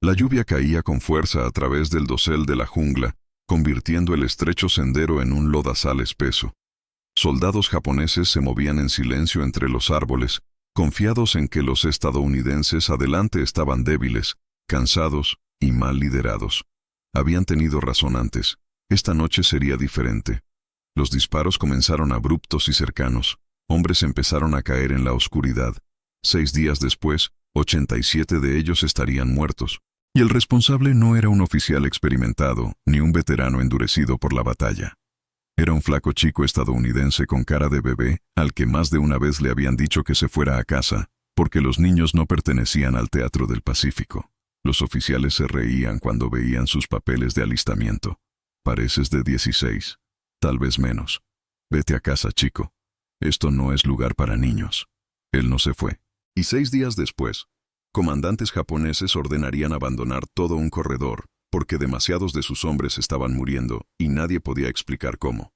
La lluvia caía con fuerza a través del dosel de la jungla, convirtiendo el estrecho sendero en un lodazal espeso. Soldados japoneses se movían en silencio entre los árboles, confiados en que los estadounidenses adelante estaban débiles, cansados y mal liderados. Habían tenido razón antes. Esta noche sería diferente. Los disparos comenzaron abruptos y cercanos. Hombres empezaron a caer en la oscuridad. 6 días después, 87 de ellos estarían muertos. Y el responsable no era un oficial experimentado, ni un veterano endurecido por la batalla. Era un flaco chico estadounidense con cara de bebé, al que más de una vez le habían dicho que se fuera a casa, porque los niños no pertenecían al Teatro del Pacífico. Los oficiales se reían cuando veían sus papeles de alistamiento. Pareces de 16, tal vez menos. Vete a casa, chico. Esto no es lugar para niños. Él no se fue. Y 6 días después, comandantes japoneses ordenarían abandonar todo un corredor, porque demasiados de sus hombres estaban muriendo y nadie podía explicar cómo.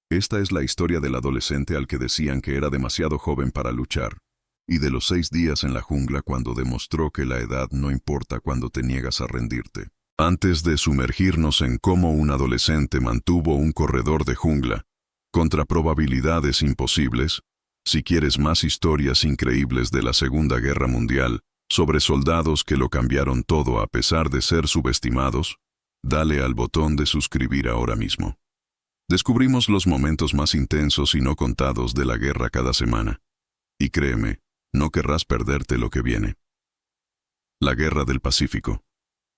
Esta es la historia del adolescente al que decían que era demasiado joven para luchar, y de los 6 días en la jungla cuando demostró que la edad no importa cuando te niegas a rendirte. Antes de sumergirnos en cómo un adolescente mantuvo un corredor de jungla, contra probabilidades imposibles, si quieres más historias increíbles de la Segunda Guerra Mundial, sobre soldados que lo cambiaron todo a pesar de ser subestimados, dale al botón de suscribir ahora mismo. Descubrimos los momentos más intensos y no contados de la guerra cada semana. Y créeme, no querrás perderte lo que viene. La Guerra del Pacífico,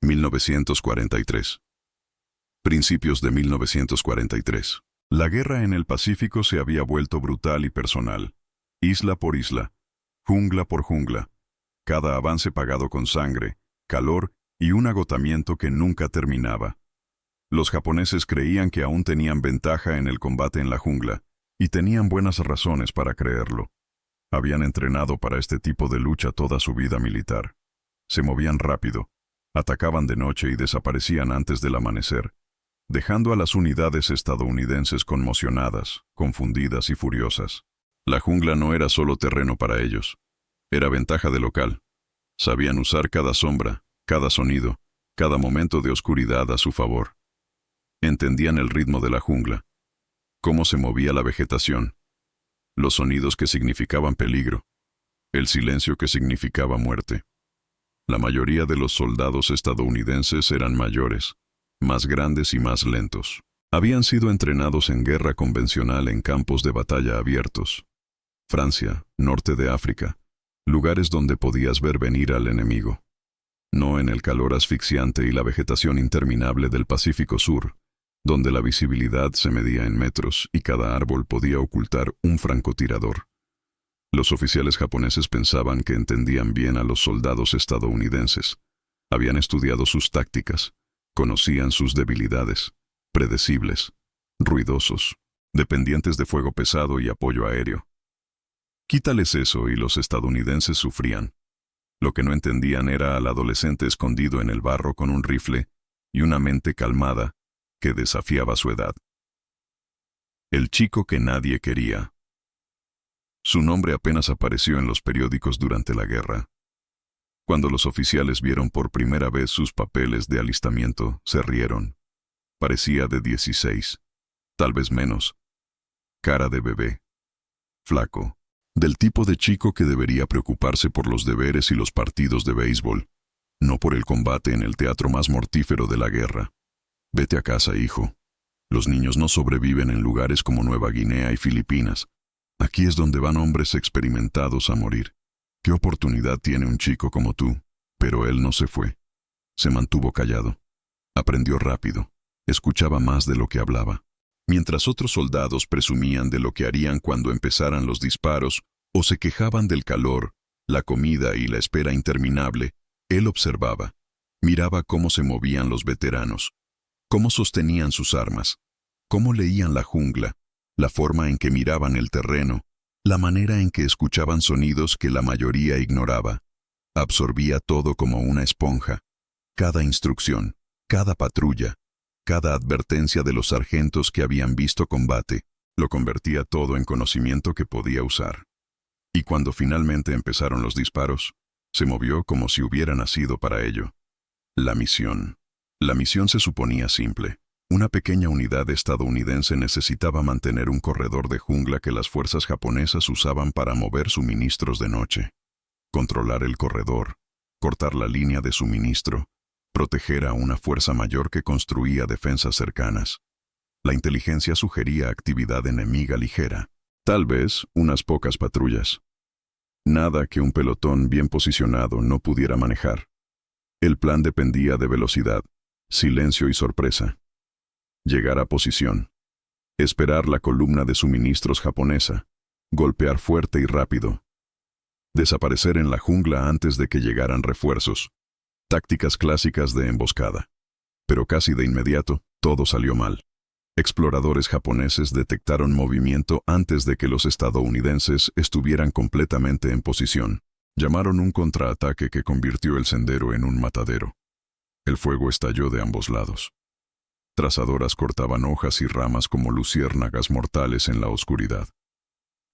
1943. Principios de 1943. La guerra en el Pacífico se había vuelto brutal y personal. Isla por isla, jungla por jungla. Cada avance pagado con sangre, calor y un agotamiento que nunca terminaba. Los japoneses creían que aún tenían ventaja en el combate en la jungla, y tenían buenas razones para creerlo. Habían entrenado para este tipo de lucha toda su vida militar. Se movían rápido, atacaban de noche y desaparecían antes del amanecer, dejando a las unidades estadounidenses conmocionadas, confundidas y furiosas. La jungla no era solo terreno para ellos. Era ventaja de local. Sabían usar cada sombra, cada sonido, cada momento de oscuridad a su favor. Entendían el ritmo de la jungla, cómo se movía la vegetación, los sonidos que significaban peligro, el silencio que significaba muerte. La mayoría de los soldados estadounidenses eran mayores, más grandes y más lentos. Habían sido entrenados en guerra convencional en campos de batalla abiertos. Francia, norte de África, lugares donde podías ver venir al enemigo. No en el calor asfixiante y la vegetación interminable del Pacífico Sur, donde la visibilidad se medía en metros y cada árbol podía ocultar un francotirador. Los oficiales japoneses pensaban que entendían bien a los soldados estadounidenses. Habían estudiado sus tácticas, conocían sus debilidades, predecibles, ruidosos, dependientes de fuego pesado y apoyo aéreo. Quítales eso y los estadounidenses sufrían. Lo que no entendían era al adolescente escondido en el barro con un rifle y una mente calmada que desafiaba su edad. El chico que nadie quería. Su nombre apenas apareció en los periódicos durante la guerra. Cuando los oficiales vieron por primera vez sus papeles de alistamiento, se rieron. Parecía de 16, tal vez menos. Cara de bebé. Flaco. Del tipo de chico que debería preocuparse por los deberes y los partidos de béisbol, no por el combate en el teatro más mortífero de la guerra. Vete a casa, hijo. Los niños no sobreviven en lugares como Nueva Guinea y Filipinas. Aquí es donde van hombres experimentados a morir. ¿Qué oportunidad tiene un chico como tú? Pero él no se fue. Se mantuvo callado. Aprendió rápido. Escuchaba más de lo que hablaba. Mientras otros soldados presumían de lo que harían cuando empezaran los disparos o se quejaban del calor, la comida y la espera interminable, él observaba. Miraba cómo se movían los veteranos, cómo sostenían sus armas, cómo leían la jungla, la forma en que miraban el terreno, la manera en que escuchaban sonidos que la mayoría ignoraba. Absorbía todo como una esponja. Cada instrucción, cada patrulla, cada advertencia de los sargentos que habían visto combate, lo convertía todo en conocimiento que podía usar. Y cuando finalmente empezaron los disparos, se movió como si hubiera nacido para ello. La misión. La misión se suponía simple. Una pequeña unidad estadounidense necesitaba mantener un corredor de jungla que las fuerzas japonesas usaban para mover suministros de noche. Controlar el corredor, cortar la línea de suministro, proteger a una fuerza mayor que construía defensas cercanas. La inteligencia sugería actividad enemiga ligera, tal vez unas pocas patrullas. Nada que un pelotón bien posicionado no pudiera manejar. El plan dependía de velocidad, silencio y sorpresa. Llegar a posición. Esperar la columna de suministros japonesa. Golpear fuerte y rápido. Desaparecer en la jungla antes de que llegaran refuerzos. Tácticas clásicas de emboscada. Pero casi de inmediato, todo salió mal. Exploradores japoneses detectaron movimiento antes de que los estadounidenses estuvieran completamente en posición. Llamaron un contraataque que convirtió el sendero en un matadero. El fuego estalló de ambos lados. Trazadoras cortaban hojas y ramas como luciérnagas mortales en la oscuridad.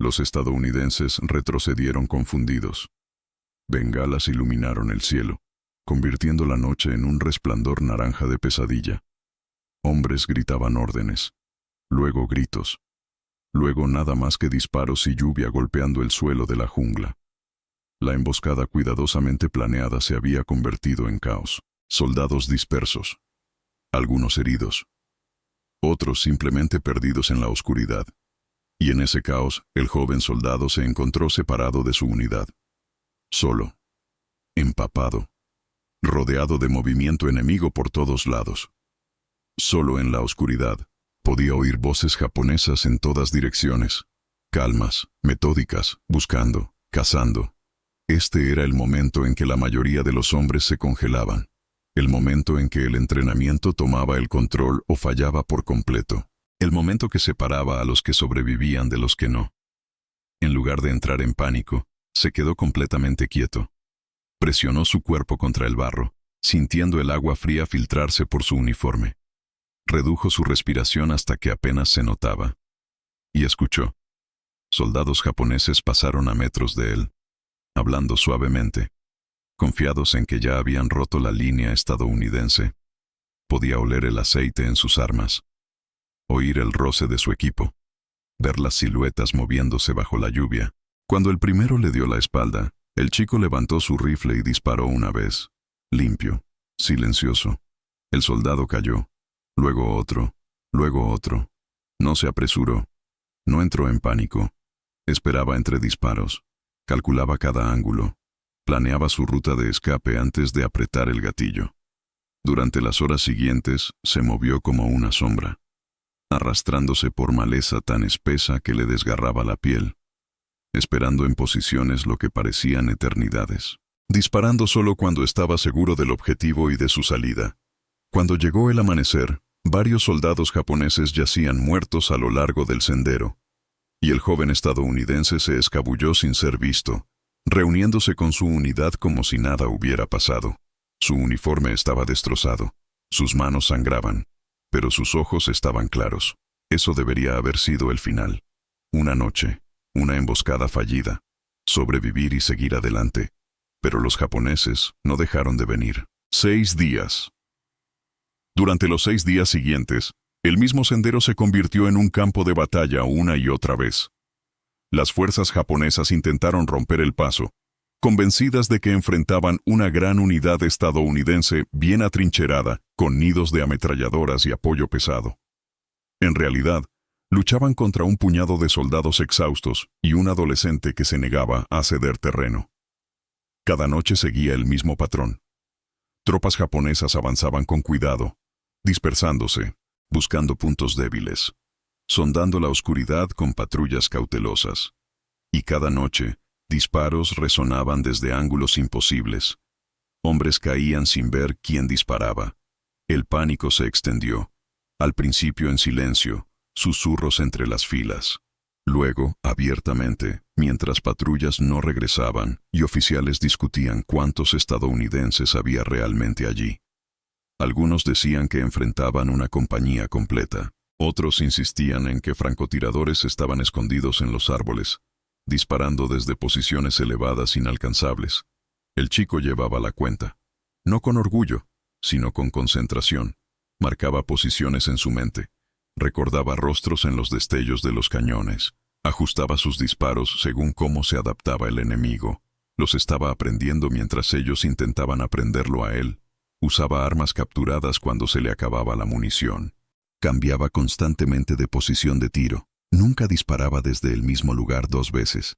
Los estadounidenses retrocedieron confundidos. Bengalas iluminaron el cielo, convirtiendo la noche en un resplandor naranja de pesadilla. Hombres gritaban órdenes, luego gritos, luego nada más que disparos y lluvia golpeando el suelo de la jungla. La emboscada cuidadosamente planeada se había convertido en caos. Soldados dispersos, algunos heridos, otros simplemente perdidos en la oscuridad. Y en ese caos, el joven soldado se encontró separado de su unidad. Solo, empapado, rodeado de movimiento enemigo por todos lados. Solo en la oscuridad, podía oír voces japonesas en todas direcciones, calmas, metódicas, buscando, cazando. Este era el momento en que la mayoría de los hombres se congelaban, el momento en que el entrenamiento tomaba el control o fallaba por completo, el momento que separaba a los que sobrevivían de los que no. En lugar de entrar en pánico, se quedó completamente quieto. Presionó su cuerpo contra el barro, sintiendo el agua fría filtrarse por su uniforme. Redujo su respiración hasta que apenas se notaba. Y escuchó. Soldados japoneses pasaron a metros de él, hablando suavemente, confiados en que ya habían roto la línea estadounidense. Podía oler el aceite en sus armas, oír el roce de su equipo, ver las siluetas moviéndose bajo la lluvia. Cuando el primero le dio la espalda, el chico levantó su rifle y disparó una vez, limpio, silencioso. El soldado cayó. Luego otro, luego otro. No se apresuró. No entró en pánico. Esperaba entre disparos. Calculaba cada ángulo. Planeaba su ruta de escape antes de apretar el gatillo. Durante las horas siguientes, se movió como una sombra, arrastrándose por maleza tan espesa que le desgarraba la piel, esperando en posiciones lo que parecían eternidades, disparando solo cuando estaba seguro del objetivo y de su salida. Cuando llegó el amanecer, varios soldados japoneses yacían muertos a lo largo del sendero, y el joven estadounidense se escabulló sin ser visto, reuniéndose con su unidad como si nada hubiera pasado. Su uniforme estaba destrozado, sus manos sangraban, pero sus ojos estaban claros. Eso debería haber sido el final. Una noche, una emboscada fallida, sobrevivir y seguir adelante. Pero los japoneses no dejaron de venir. 6 días. Durante los 6 días siguientes, el mismo sendero se convirtió en un campo de batalla una y otra vez. Las fuerzas japonesas intentaron romper el paso, convencidas de que enfrentaban una gran unidad estadounidense bien atrincherada, con nidos de ametralladoras y apoyo pesado. En realidad, luchaban contra un puñado de soldados exhaustos y un adolescente que se negaba a ceder terreno. Cada noche seguía el mismo patrón. Tropas japonesas avanzaban con cuidado, dispersándose, buscando puntos débiles, sondando la oscuridad con patrullas cautelosas. Y cada noche, disparos resonaban desde ángulos imposibles. Hombres caían sin ver quién disparaba. El pánico se extendió, al principio en silencio, susurros entre las filas. Luego, abiertamente, mientras patrullas no regresaban y oficiales discutían cuántos estadounidenses había realmente allí. Algunos decían que enfrentaban una compañía completa. Otros insistían en que francotiradores estaban escondidos en los árboles, disparando desde posiciones elevadas inalcanzables. El chico llevaba la cuenta. No con orgullo, sino con concentración. Marcaba posiciones en su mente. Recordaba rostros en los destellos de los cañones. Ajustaba sus disparos según cómo se adaptaba el enemigo. Los estaba aprendiendo mientras ellos intentaban aprenderlo a él. Usaba armas capturadas cuando se le acababa la munición. Cambiaba constantemente de posición de tiro. Nunca disparaba desde el mismo lugar 2 veces.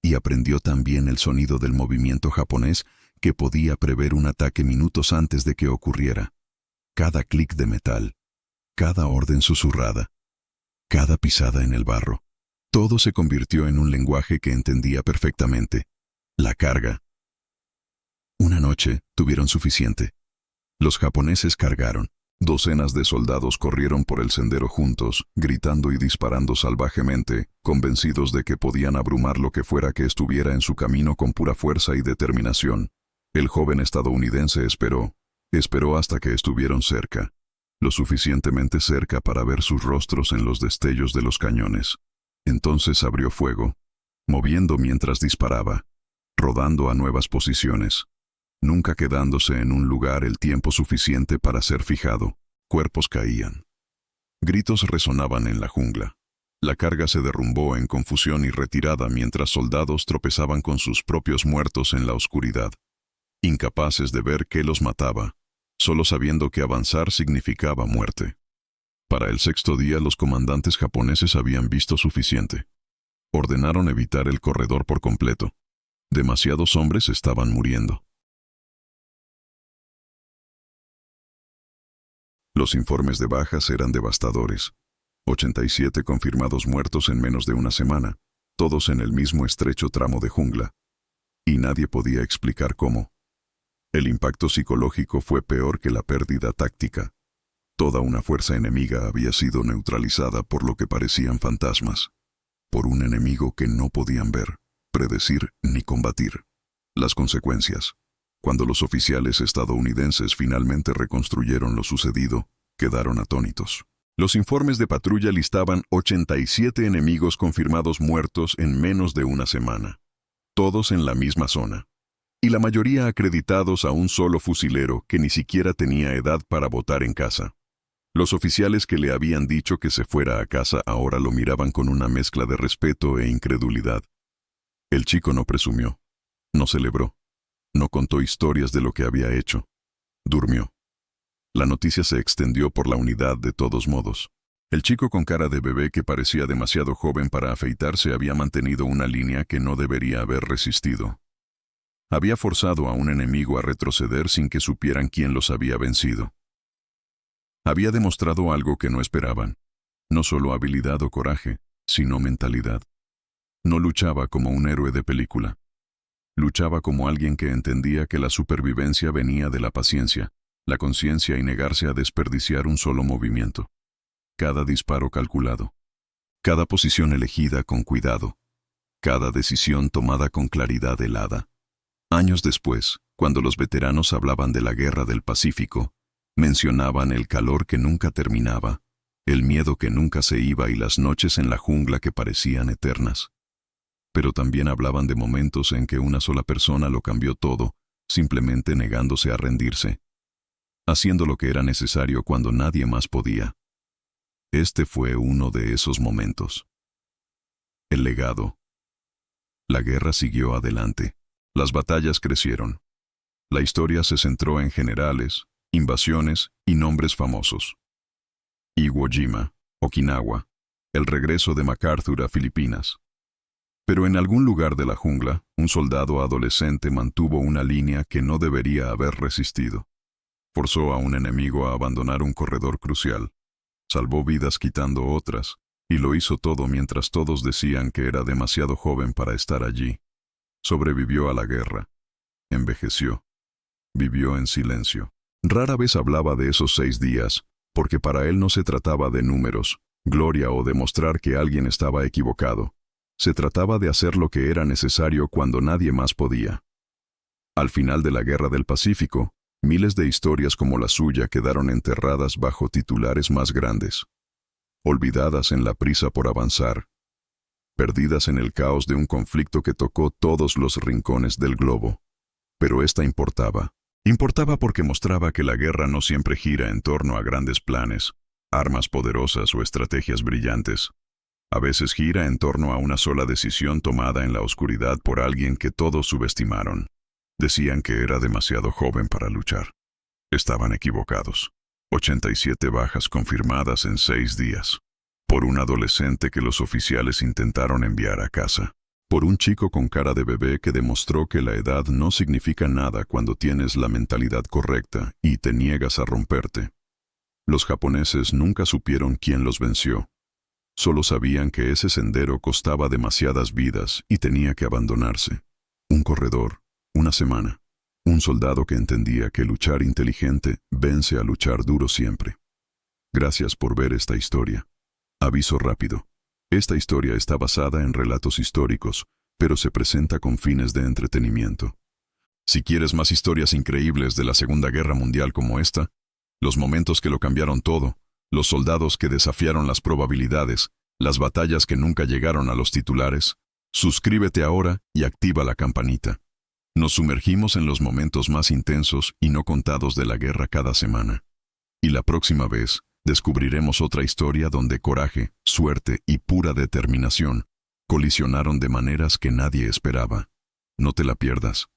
Y aprendió también el sonido del movimiento japonés que podía prever un ataque minutos antes de que ocurriera. Cada clic de metal, cada orden susurrada, cada pisada en el barro. Todo se convirtió en un lenguaje que entendía perfectamente. La carga. Una noche tuvieron suficiente. Los japoneses cargaron. Docenas de soldados corrieron por el sendero juntos, gritando y disparando salvajemente, convencidos de que podían abrumar lo que fuera que estuviera en su camino con pura fuerza y determinación. El joven estadounidense esperó hasta que estuvieron cerca, lo suficientemente cerca para ver sus rostros en los destellos de los cañones. Entonces abrió fuego, moviendo mientras disparaba, rodando a nuevas posiciones, nunca quedándose en un lugar el tiempo suficiente para ser fijado. Cuerpos caían. Gritos resonaban en la jungla. La carga se derrumbó en confusión y retirada mientras soldados tropezaban con sus propios muertos en la oscuridad, incapaces de ver qué los mataba, solo sabiendo que avanzar significaba muerte. Para el 6º día los comandantes japoneses habían visto suficiente. Ordenaron evitar el corredor por completo. Demasiados hombres estaban muriendo. Los informes de bajas eran devastadores. 87 confirmados muertos en menos de una semana, todos en el mismo estrecho tramo de jungla. Y nadie podía explicar cómo. El impacto psicológico fue peor que la pérdida táctica. Toda una fuerza enemiga había sido neutralizada por lo que parecían fantasmas. Por un enemigo que no podían ver, predecir ni combatir. Las consecuencias. Cuando los oficiales estadounidenses finalmente reconstruyeron lo sucedido, quedaron atónitos. Los informes de patrulla listaban 87 enemigos confirmados muertos en menos de una semana. Todos en la misma zona. Y la mayoría acreditados a un solo fusilero que ni siquiera tenía edad para votar en casa. Los oficiales que le habían dicho que se fuera a casa ahora lo miraban con una mezcla de respeto e incredulidad. El chico no presumió. No celebró. No contó historias de lo que había hecho. Durmió. La noticia se extendió por la unidad de todos modos. El chico con cara de bebé que parecía demasiado joven para afeitarse había mantenido una línea que no debería haber resistido. Había forzado a un enemigo a retroceder sin que supieran quién los había vencido. Había demostrado algo que no esperaban. No solo habilidad o coraje, sino mentalidad. No luchaba como un héroe de película. Luchaba como alguien que entendía que la supervivencia venía de la paciencia, la conciencia y negarse a desperdiciar un solo movimiento. Cada disparo calculado. Cada posición elegida con cuidado. Cada decisión tomada con claridad helada. Años después, cuando los veteranos hablaban de la Guerra del Pacífico, mencionaban el calor que nunca terminaba, el miedo que nunca se iba y las noches en la jungla que parecían eternas. Pero también hablaban de momentos en que una sola persona lo cambió todo, simplemente negándose a rendirse, haciendo lo que era necesario cuando nadie más podía. Este fue uno de esos momentos. El legado. La guerra siguió adelante. Las batallas crecieron. La historia se centró en generales, invasiones y nombres famosos. Iwo Jima, Okinawa, el regreso de MacArthur a Filipinas. Pero en algún lugar de la jungla, un soldado adolescente mantuvo una línea que no debería haber resistido. Forzó a un enemigo a abandonar un corredor crucial. Salvó vidas quitando otras, y lo hizo todo mientras todos decían que era demasiado joven para estar allí. Sobrevivió a la guerra. Envejeció. Vivió en silencio. Rara vez hablaba de esos 6 días, porque para él no se trataba de números, gloria o demostrar que alguien estaba equivocado. Se trataba de hacer lo que era necesario cuando nadie más podía. Al final de la Guerra del Pacífico, miles de historias como la suya quedaron enterradas bajo titulares más grandes. Olvidadas en la prisa por avanzar. Perdidas en el caos de un conflicto que tocó todos los rincones del globo. Pero esta importaba. Importaba porque mostraba que la guerra no siempre gira en torno a grandes planes, armas poderosas o estrategias brillantes. A veces gira en torno a una sola decisión tomada en la oscuridad por alguien que todos subestimaron. Decían que era demasiado joven para luchar. Estaban equivocados. 87 bajas confirmadas en 6 días. Por un adolescente que los oficiales intentaron enviar a casa. Por un chico con cara de bebé que demostró que la edad no significa nada cuando tienes la mentalidad correcta y te niegas a romperte. Los japoneses nunca supieron quién los venció. Solo sabían que ese sendero costaba demasiadas vidas y tenía que abandonarse. Un corredor, una semana. Un soldado que entendía que luchar inteligente vence a luchar duro siempre. Gracias por ver esta historia. Aviso rápido. Esta historia está basada en relatos históricos, pero se presenta con fines de entretenimiento. Si quieres más historias increíbles de la Segunda Guerra Mundial como esta, los momentos que lo cambiaron todo, los soldados que desafiaron las probabilidades, las batallas que nunca llegaron a los titulares, suscríbete ahora y activa la campanita. Nos sumergimos en los momentos más intensos y no contados de la guerra cada semana. Y la próxima vez, descubriremos otra historia donde coraje, suerte y pura determinación colisionaron de maneras que nadie esperaba. No te la pierdas.